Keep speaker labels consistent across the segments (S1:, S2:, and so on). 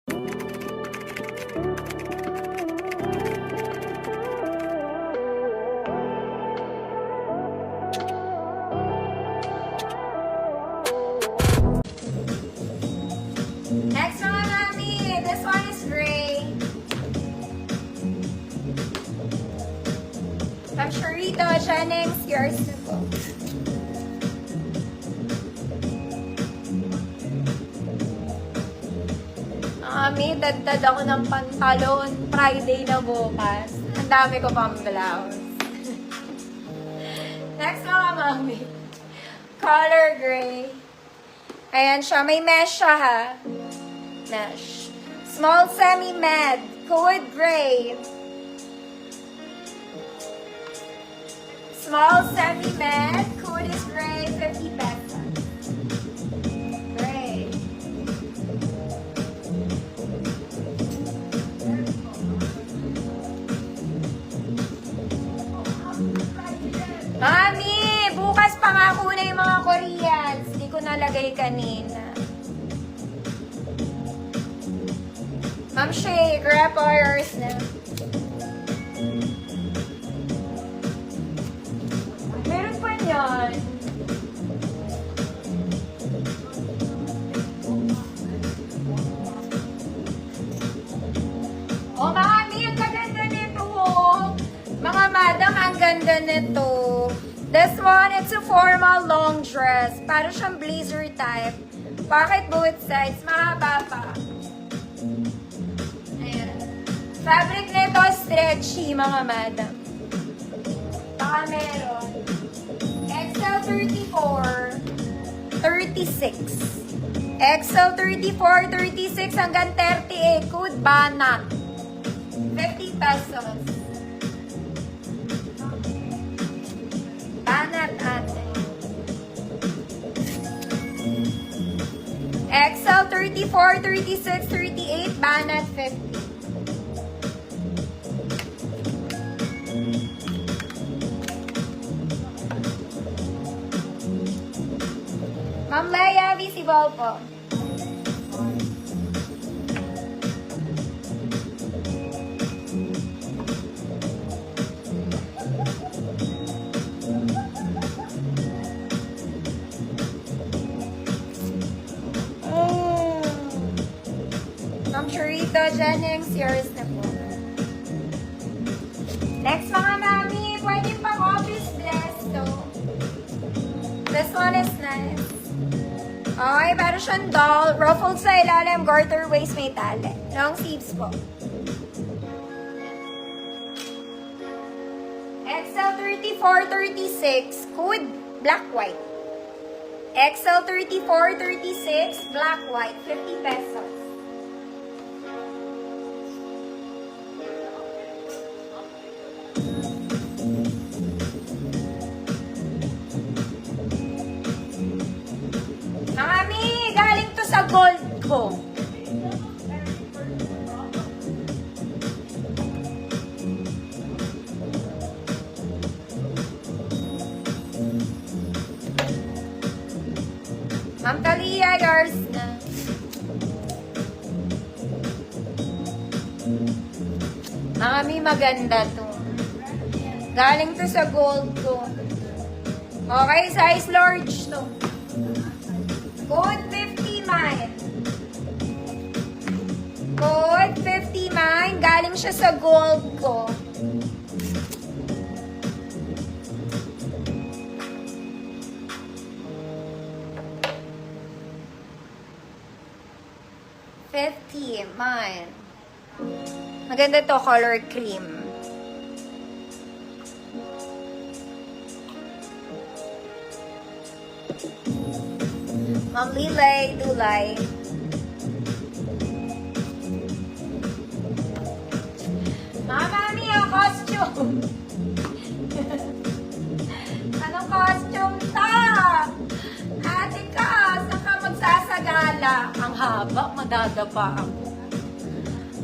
S1: Next mga mami, this one is gray. I'm sure ito, Jennings, yours na po. Mami, dagdag ako ng pantalon. Friday na bukas. Ang dami ko pang blouse. Next mga mami. Color gray. Ayan siya. May mesh siya ha. Mesh. Small semi-med. Code gray. Small semi-med. Code is gray. 50 pesos. Gray. Mami! Bukas pa nga ko na yung mga Koreans. Hindi ko nalagay kanina. Ma'am Shay, grab yours na. Meron pa yan. Oh, mami, ang ganda nito. Mga madam, ang ganda nito. This one, it's a formal long dress. Para siyang blazer type. Pocket both sides, mahaba pa. Ayan. Fabric nito, stretchy, mga madam. Baka meron. XL 34, 36. XL 34, 36 hanggang 38. Code BANAT. 50 pesos. Banat ate. XL 34, 36, 38, Banat 50. Ma'am Leia, visible po. Ma'am Sharita Jennings, yours na po. Next mga mami, pwede pang office dress to. This one is nice. Okay, pero siyang doll. Ruffled sa ilalim, garter waist, may tali. Long sleeves po. XL 34, 36, code black white. XL 34, 36, black white, 50 pesos. Mami, galing to sa gold ko. Ma'am Talia, yours na. Mami, maganda to. Galing to sa gold ko. Okay, size large to. Code 50 mine. Code 50 mine. Galing siya sa gold ko. Mine. Maganda to, color cream. Ma'am Lilay, Dulay. Mami, ang costume. Anong costume ta? Ate ka, saan ka magsasagala? Ang haba, madadapa ako.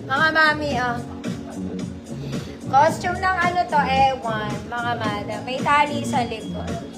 S1: Mga mami, costume ng ano to, ewan, mga madam. May tali sa likod.